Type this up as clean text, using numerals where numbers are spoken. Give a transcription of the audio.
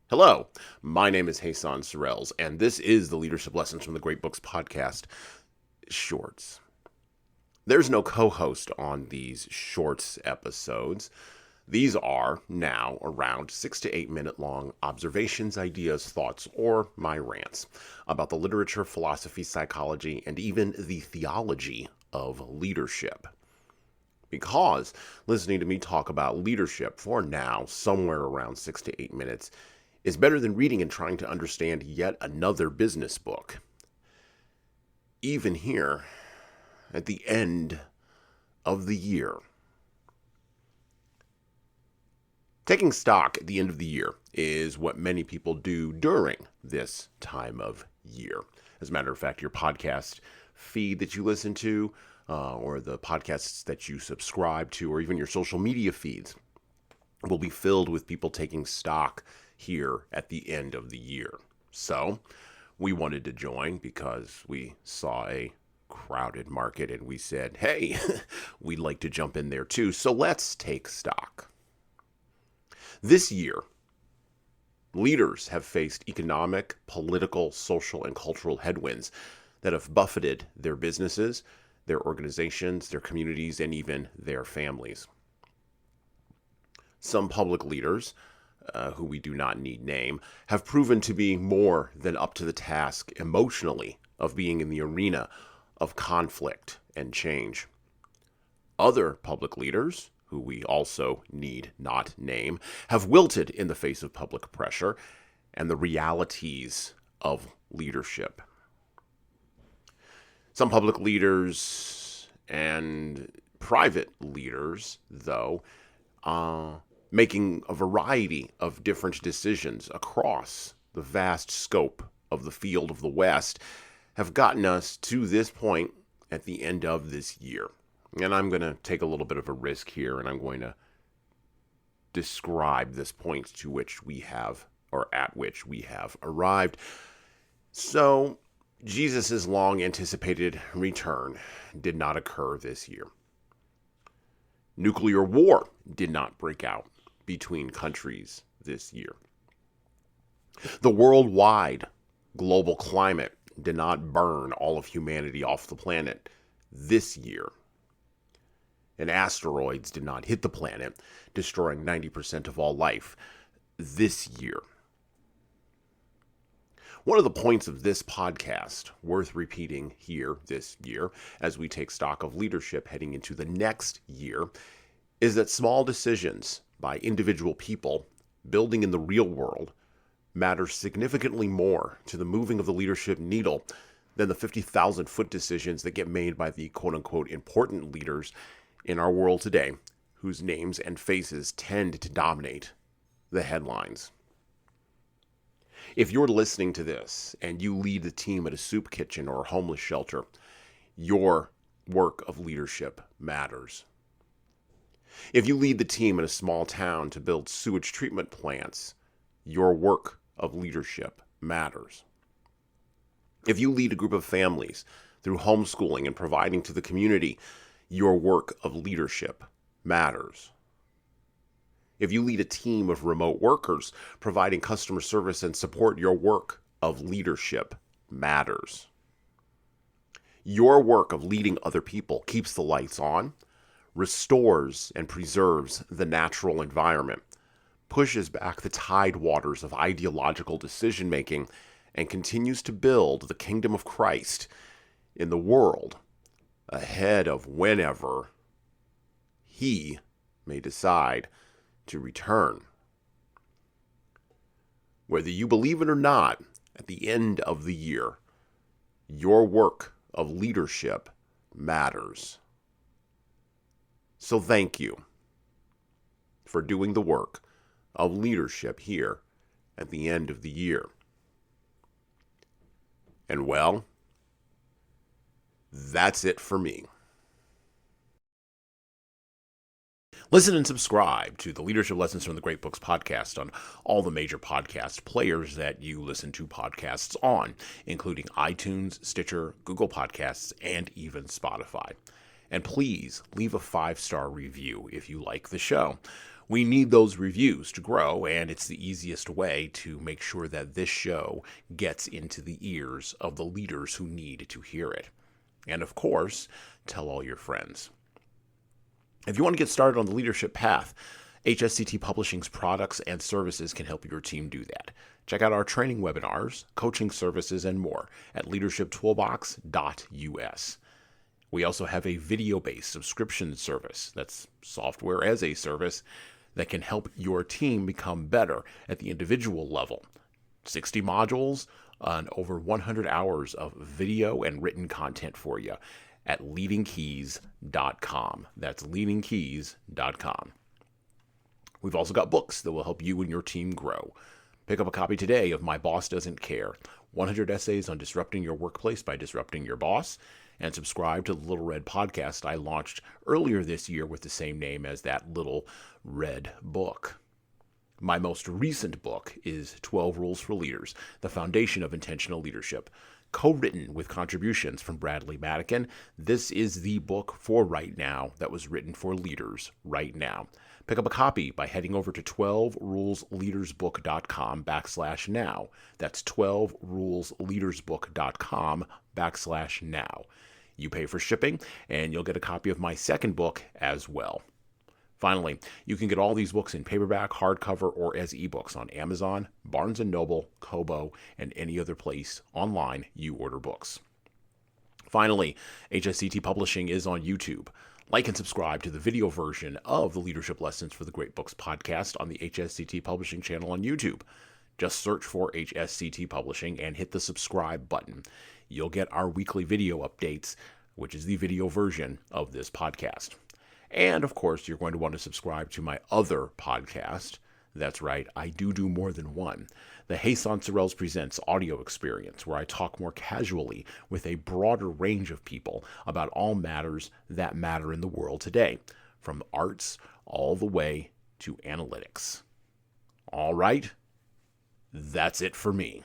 Hello, my name is Hassan Sorrells, and this is the Leadership Lessons from the Great Books podcast shorts. There's no co host on these shorts episodes. These are now around 6 to 8 minute long observations, ideas, thoughts, or my rants about the literature, philosophy, psychology, and even the theology of leadership. Because listening to me talk about leadership for now, somewhere around 6 to 8 minutes, is better than reading and trying to understand yet another business book. Even here, at the end of the year. Taking stock at the end of the year is what many people do during this time of year. As a matter of fact, your podcast feed that you listen to, or the podcasts that you subscribe to, or even your social media feeds will be filled with people taking stock here at the end of the year. So we wanted to join because we saw a crowded market and we said, hey, we'd like to jump in there too. So let's take stock. This year, leaders have faced economic, political, social, and cultural headwinds that have buffeted their businesses, their organizations, their communities, and even their families. Some public leaders, who we do not need name, have proven to be more than up to the task emotionally of being in the arena of conflict and change. Other public leaders, who we also need not name, have wilted in the face of public pressure and the realities of leadership. Some public leaders and private leaders, though, making a variety of different decisions across the vast scope of the field of the West, have gotten us to this point at the end of this year. And I'm going to take a little bit of a risk here, and I'm going to describe this point to which we have, or at which we have arrived. So, Jesus' long anticipated return did not occur this year. Nuclear war did not break out between countries this year. The worldwide global climate did not burn all of humanity off the planet this year. And asteroids did not hit the planet, destroying 90% of all life this year. One of the points of this podcast, worth repeating here this year, as we take stock of leadership heading into the next year, is that small decisions by individual people building in the real world matter significantly more to the moving of the leadership needle than the 50,000-foot decisions that get made by the quote-unquote important leaders in our world today, whose names and faces tend to dominate the headlines. If you're listening to this and you lead the team at a soup kitchen or a homeless shelter, your work of leadership matters. If you lead the team in a small town to build sewage treatment plants, your work of leadership matters. If you lead a group of families through homeschooling and providing to the community, your work of leadership matters. If you lead a team of remote workers providing customer service and support, your work of leadership matters. Your work of leading other people keeps the lights on, restores and preserves the natural environment, pushes back the tide waters of ideological decision-making, and continues to build the kingdom of Christ in the world ahead of whenever he may decide to return. Whether you believe it or not, at the end of the year, your work of leadership matters. So thank you for doing the work of leadership here at the end of the year. And well, that's it for me. Listen and subscribe to the Leadership Lessons from the Great Books podcast on all the major podcast players that you listen to podcasts on, including iTunes, Stitcher, Google Podcasts, and even Spotify. And please leave a 5-star review if you like the show. We need those reviews to grow, and it's the easiest way to make sure that this show gets into the ears of the leaders who need to hear it. And of course, tell all your friends. If you want to get started on the leadership path, HSCT Publishing's products and services can help your team do that. Check out our training webinars, coaching services, and more at leadershiptoolbox.us. We also have a video-based subscription service, that's software as a service, that can help your team become better at the individual level. 60 modules and over 100 hours of video and written content for you at leadingkeys.com. That's leadingkeys.com. We've also got books that will help you and your team grow. Pick up a copy today of My Boss Doesn't Care, 100 Essays on Disrupting Your Workplace by Disrupting Your Boss, and subscribe to the Little Red podcast I launched earlier this year with the same name as that Little Red book. My most recent book is 12 Rules for Leaders, The Foundation of Intentional Leadership, co-written with contributions from Bradley Madigan. This is the book for right now that was written for leaders right now. Pick up a copy by heading over to 12rulesleadersbook.com/now. That's 12rulesleadersbook.com/now. You pay for shipping, and you'll get a copy of my second book as well. Finally, you can get all these books in paperback, hardcover, or as ebooks on Amazon, Barnes & Noble, Kobo, and any other place online you order books. Finally, HSCT Publishing is on YouTube. Like and subscribe to the video version of the Leadership Lessons for the Great Books podcast on the HSCT Publishing channel on YouTube. Just search for HSCT Publishing and hit the subscribe button. You'll get our weekly video updates, which is the video version of this podcast. And, of course, you're going to want to subscribe to my other podcast. That's right, I do more than one. The Hasan Sorrells Presents audio experience, where I talk more casually with a broader range of people about all matters that matter in the world today, from arts all the way to analytics. All right, that's it for me.